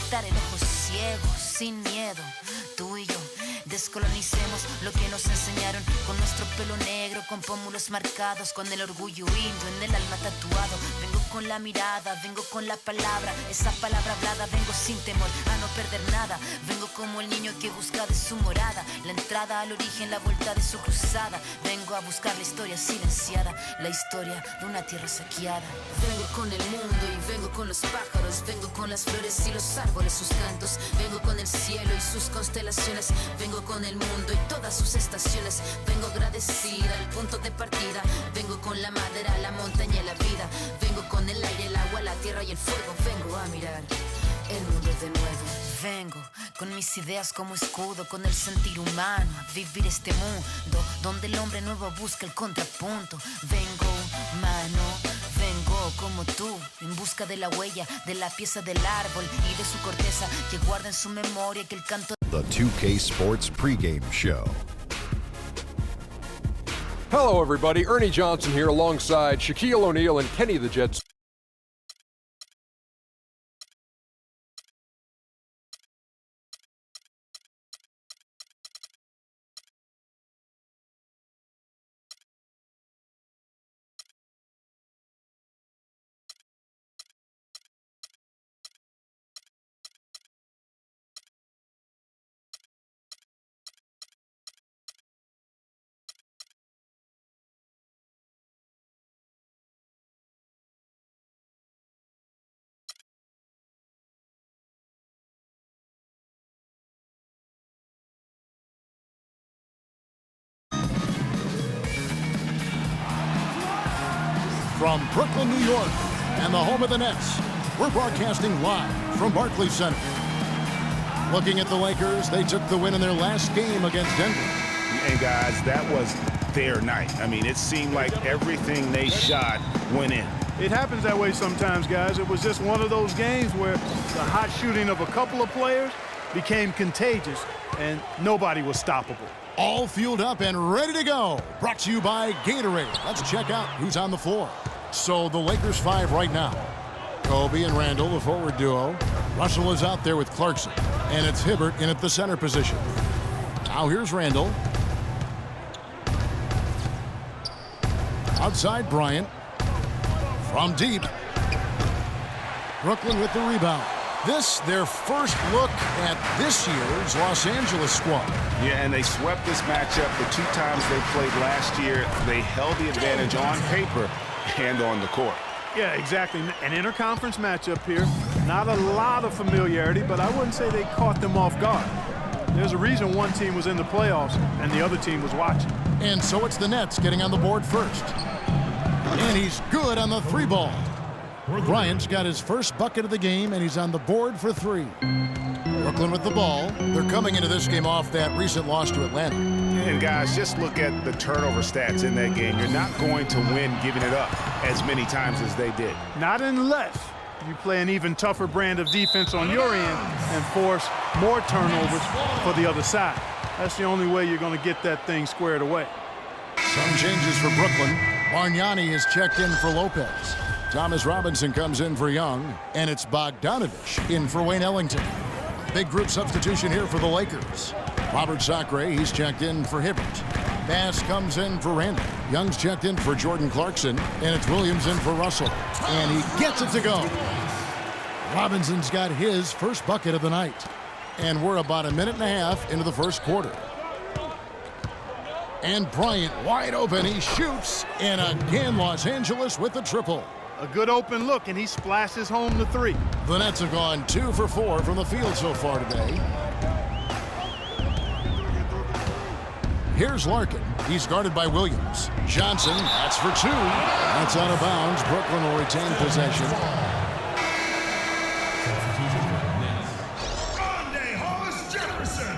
quitar el ojo ciego, sin miedo, tú y yo. Descolonicemos lo que nos enseñaron con nuestro pelo negro, con pómulos marcados, con el orgullo indio en el alma tatuado. Vengo con la mirada, vengo con la palabra, esa palabra hablada. Vengo sin temor a no perder nada. Vengo como el niño que busca de su morada la entrada al origen, la vuelta de su cruzada. Vengo a buscar la historia silenciada, la historia de una tierra saqueada. Vengo con el mundo y vengo con los pájaros. Vengo con las flores y los árboles, sus cantos. Vengo con el cielo y sus constelaciones. Vengo con el mundo y todas sus estaciones. Vengo agradecida al punto de partida. Vengo con la madera, la montaña y la vida. Vengo con el aire, el agua, la tierra y el fuego. Vengo a mirar el mundo de nuevo. Vengo con mis ideas como escudo, con el sentir humano, a vivir este mundo donde el hombre nuevo busca el contrapunto. Vengo humano, vengo como tú, en busca de la huella, de la pieza del árbol y de su corteza, que guarda en su memoria que el canto. The 2K Sports pregame show. Hello, everybody. Ernie Johnson here alongside Shaquille O'Neal and Kenny the Jet. From Brooklyn, New York, and the home of the Nets, we're broadcasting live from Barclays Center. Looking at the Lakers, they took the win in their last game against Denver. And guys, that was their night. I mean, it seemed like everything they shot went in. It happens that way sometimes, guys. It was just one of those games where the hot shooting of a couple of players became contagious, and nobody was stoppable. All fueled up and ready to go. Brought to you by Gatorade. Let's check out who's on the floor. So the Lakers 5 right now. Kobe and Randall, the forward duo. Russell is out there with Clarkson. And it's Hibbert in at the center position. Now here's Randall. Outside Bryant. From deep. Brooklyn with the rebound. This, their first look at this year's Los Angeles squad. Yeah, and they swept this matchup the two times they played last year. They held the advantage on paper and on the court. Yeah, exactly. An interconference matchup here. Not a lot of familiarity, but I wouldn't say they caught them off guard. There's a reason one team was in the playoffs and the other team was watching. And so it's the Nets getting on the board first. And he's good on the three ball. Bryant's got his first bucket of the game, and he's on the board for three. Brooklyn with the ball. They're coming into this game off that recent loss to Atlanta. And guys, just look at the turnover stats in that game. You're not going to win giving it up as many times as they did. Not unless you play an even tougher brand of defense on your end and force more turnovers for the other side. That's the only way you're going to get that thing squared away. Some changes for Brooklyn. Bargnani is checked in for Lopez. Thomas Robinson comes in for Young, and it's Bogdanovich in for Wayne Ellington. Big group substitution here for the Lakers. Robert Sacre, he's checked in for Hibbert. Bass comes in for Randall. Young's checked in for Jordan Clarkson, and it's Williams in for Russell. And he gets it to go. Robinson's got his first bucket of the night. And we're about a minute and a half into the first quarter. And Bryant wide open, he shoots, and again Los Angeles with the triple. A good open look, and he splashes home the three. The Nets have gone 2 for 4 from the field so far today. Here's Larkin. He's guarded by Williams. Johnson, that's for 2. That's out of bounds. Brooklyn will retain possession. Grande Hollis Jefferson.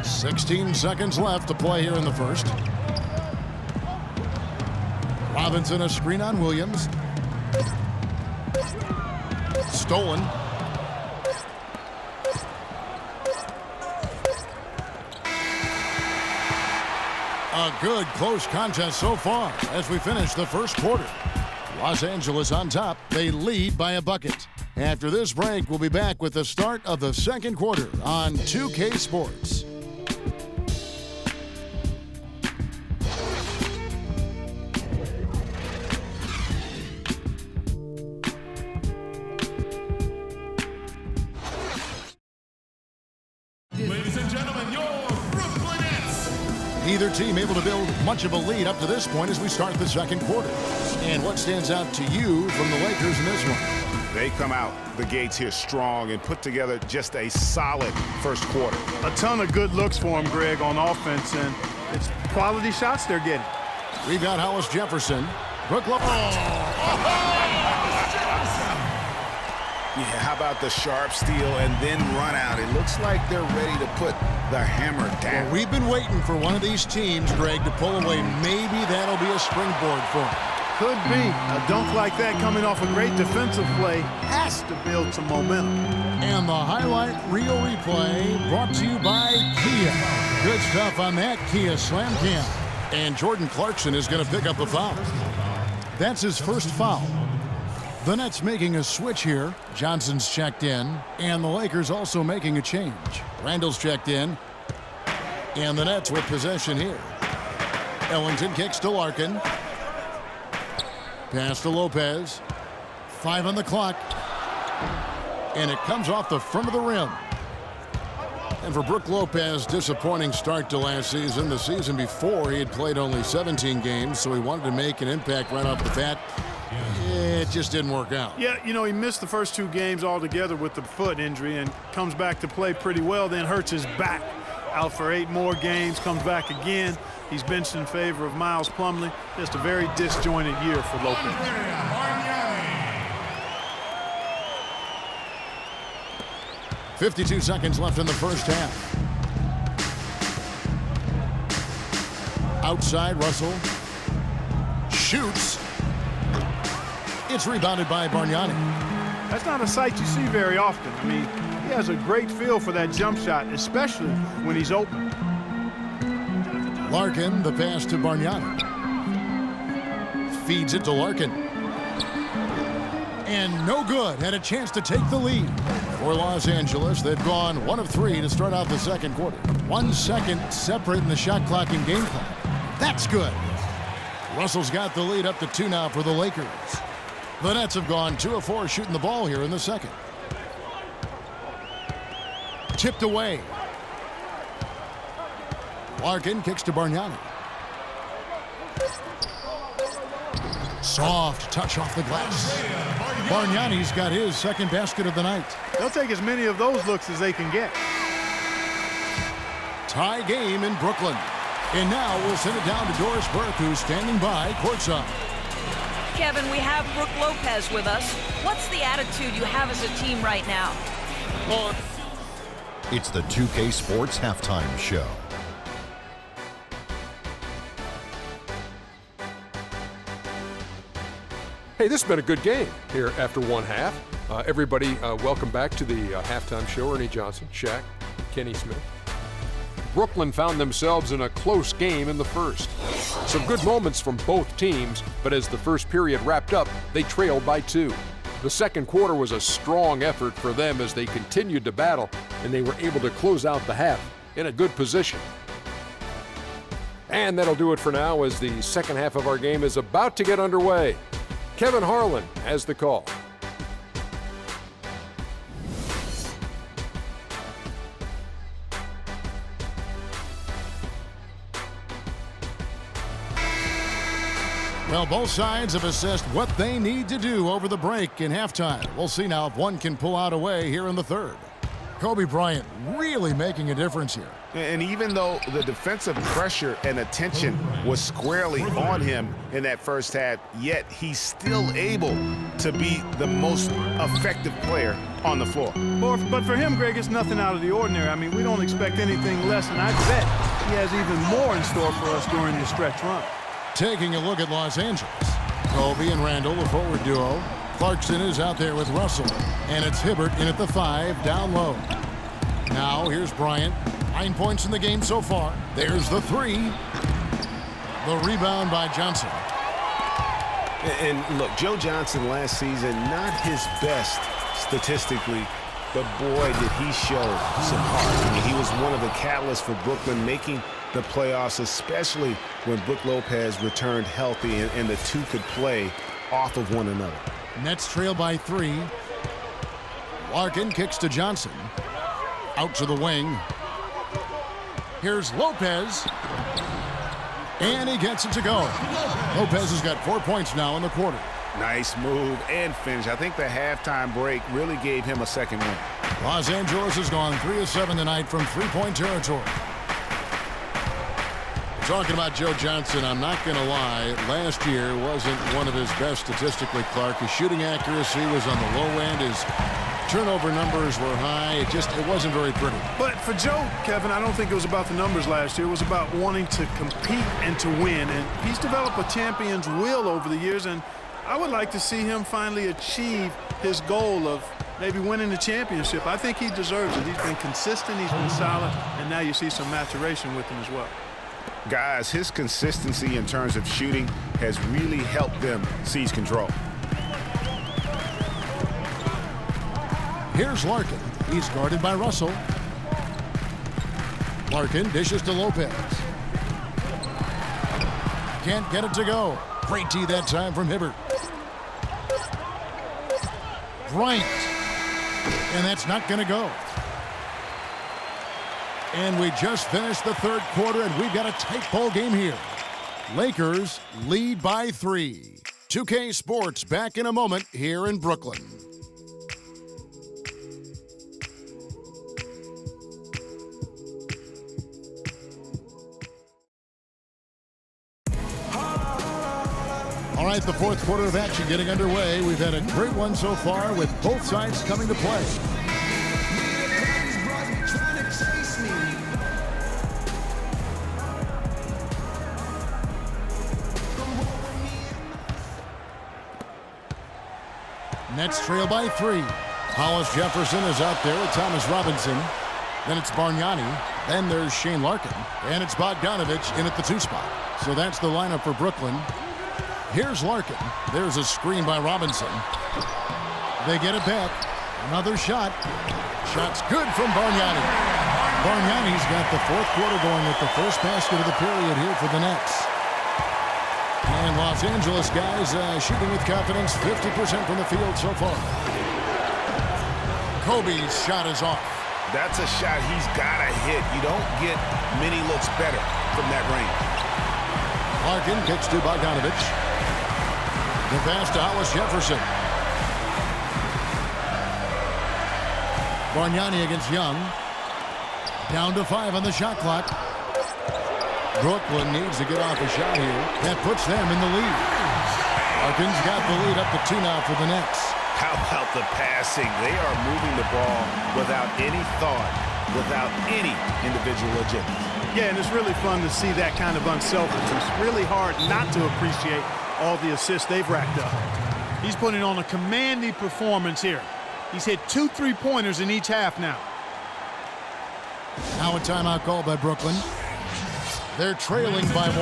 "16 seconds left to play here in the first. Robinson a screen on Williams. Stolen. A good close contest so far as we finish the first quarter. Los Angeles on top. They lead by a bucket. After this break, we'll be back with the start of the second quarter on 2K Sports. Ladies and gentlemen, your Brooklyn Nets. Neither team able to build much of a lead up to this point as we start the second quarter. And what stands out to you from the Lakers in this one? They come out the gates here strong and put together just a solid first quarter. A ton of good looks for him, Greg, on offense, and it's quality shots they're getting. Rebound Hollis Jefferson. Brooklyn. Yeah, how about the sharp steal and then run out? It looks like they're ready to put the hammer down. Well, we've been waiting for one of these teams, Greg, to pull away. Maybe that'll be a springboard for them. Could be. A dunk like that coming off a great defensive play has to build some momentum. And the highlight reel replay brought to you by Kia. Good stuff on that Kia Slam Cam. And Jordan Clarkson is going to pick up a foul. That's his first foul. The Nets making a switch here. Johnson's checked in. And the Lakers also making a change. Randall's checked in. And the Nets with possession here. Ellington kicks to Larkin. Pass to Lopez. 5 on the clock. And it comes off the front of the rim. And for Brook Lopez, disappointing start to last season. The season before, he had played only 17 games, so he wanted to make an impact right off the bat. It just didn't work out. Yeah, you know, he missed the first 2 games altogether with the foot injury and comes back to play pretty well, then hurts his back. Out for 8 more games, comes back again. He's benched in favor of Miles Plumlee. Just a very disjointed year for Lopez. 52 seconds left in the first half. Outside, Russell shoots. It's rebounded by Bargnani. That's not a sight you see very often. I mean, he has a great feel for that jump shot, especially when he's open. Larkin, the pass to Bargnani. Feeds it to Larkin. And no good. Had a chance to take the lead. For Los Angeles, they've gone 1 of 3 to start out the second quarter. 1 second separating the shot clock and game clock. That's good. Russell's got the lead up to 2 now for the Lakers. The Nets have gone 2 of 4 shooting the ball here in the second. Tipped away. Larkin kicks to Bargnani. Soft touch off the glass. Bargnani's got his second basket of the night. They'll take as many of those looks as they can get. Tie game in Brooklyn. And now we'll send it down to Doris Burke, who's standing by courtside. Kevin, we have Brook Lopez with us. What's the attitude you have as a team right now? It's the 2K Sports Halftime Show. Hey, this has been a good game here after one half. Everybody, welcome back to the halftime show. Ernie Johnson, Shaq, Kenny Smith. Brooklyn found themselves in a close game in the first. Some good moments from both teams, but as the first period wrapped up, they trailed by 2. The second quarter was a strong effort for them as they continued to battle, and they were able to close out the half in a good position. And that'll do it for now as the second half of our game is about to get underway. Kevin Harlan has the call. Well, both sides have assessed what they need to do over the break in halftime. We'll see now if one can pull out a way here in the third. Kobe Bryant really making a difference here. And even though the defensive pressure and attention was squarely on him in that first half, yet he's still able to be the most effective player on the floor. But for him, Greg, it's nothing out of the ordinary. I mean, we don't expect anything less, and I bet he has even more in store for us during the stretch run. Taking a look at Los Angeles. Kobe and Randall, the forward duo. Clarkson is out there with Russell. And it's Hibbert in at the 5, down low. Now here's Bryant. 9 points in the game so far. There's the 3. The rebound by Johnson. And look, Joe Johnson last season, not his best statistically, but boy, did he show some heart. I mean, he was one of the catalysts for Brooklyn making the playoffs, especially when Brook Lopez returned healthy and the two could play off of one another. Nets trail by 3. Larkin kicks to Johnson. Out to the wing. Here's Lopez. And he gets it to go. Lopez has got 4 points now in the quarter. Nice move and finish. I think the halftime break really gave him a second win. Los Angeles has gone 3 of 7 tonight from three-point territory. Talking about Joe Johnson, I'm not going to lie. Last year wasn't one of his best statistically, Clark. His shooting accuracy was on the low end. His turnover numbers were high. It wasn't very pretty. But for Joe, Kevin, I don't think it was about the numbers last year. It was about wanting to compete and to win. And he's developed a champion's will over the years. And I would like to see him finally achieve his goal of maybe winning the championship. I think he deserves it. He's been consistent. He's been solid. And now you see some maturation with him as well. Guys, his consistency in terms of shooting has really helped them seize control. Here's Larkin. He's guarded by Russell. Larkin dishes to Lopez. Can't get it to go. Great D that time from Hibbert. Bryant. And that's not going to go. And we just finished the third quarter, and we've got a tight ball game here. Lakers lead by 3. 2K Sports back in a moment here in Brooklyn. All right, the fourth quarter of action getting underway. We've had a great one so far with both sides coming to play. Nets trail by 3. Hollis Jefferson is out there with Thomas Robinson. Then it's Bargnani. Then there's Shane Larkin. And it's Bogdanovich in at the 2 spot. So that's the lineup for Brooklyn. Here's Larkin. There's a screen by Robinson. They get it back. Another shot. Shot's good from Bargnani. Bargnani's got the fourth quarter going with the first basket of the period here for the Nets. And Los Angeles guys shooting with confidence, 50% from the field so far. Kobe's shot is off. That's a shot he's got to hit. You don't get many looks better from that range. Larkin kicks to Bogdanovich. The pass to Hollis Jefferson. Bargnani against Young. Down to 5 on the shot clock. Brooklyn needs to get off a shot here. That puts them in the lead. Larkin's got the lead up to 2 now for the Nets. How about the passing? They are moving the ball without any thought, without any individual agenda. Yeah, and it's really fun to see that kind of unselfishness. Really hard not to appreciate all the assists they've racked up. He's putting on a commanding performance here. He's hit 2 3-pointers in each half now. Now a timeout called by Brooklyn. They're trailing by 1.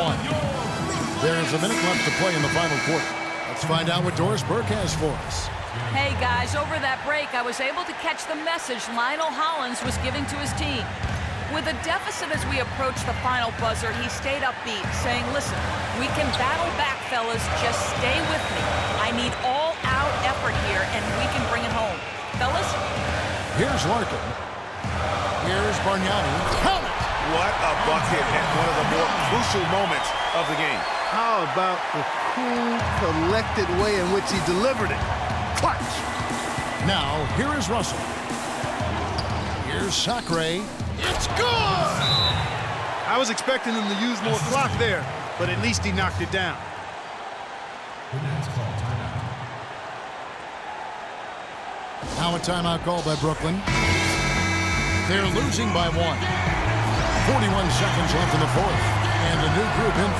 There's a minute left to play in the final quarter. Let's find out what Doris Burke has for us. Hey, guys, over that break, I was able to catch the message Lionel Hollins was giving to his team. With a deficit as we approach the final buzzer, he stayed upbeat, saying, listen, we can battle back, fellas. Just stay with me. I need all-out effort here, and we can bring it home. Fellas? Here's Larkin. Here's Bargnani. Count it! What a bucket at one of the more crucial moments of the game. How about the cool, collected way in which he delivered it? Clutch! Now, here is Russell. Here's Sacre. It's good! I was expecting him to use more clock there, but at least he knocked it down. Now a timeout called by Brooklyn. They're losing by 1. 41 seconds left in the fourth. And the new group in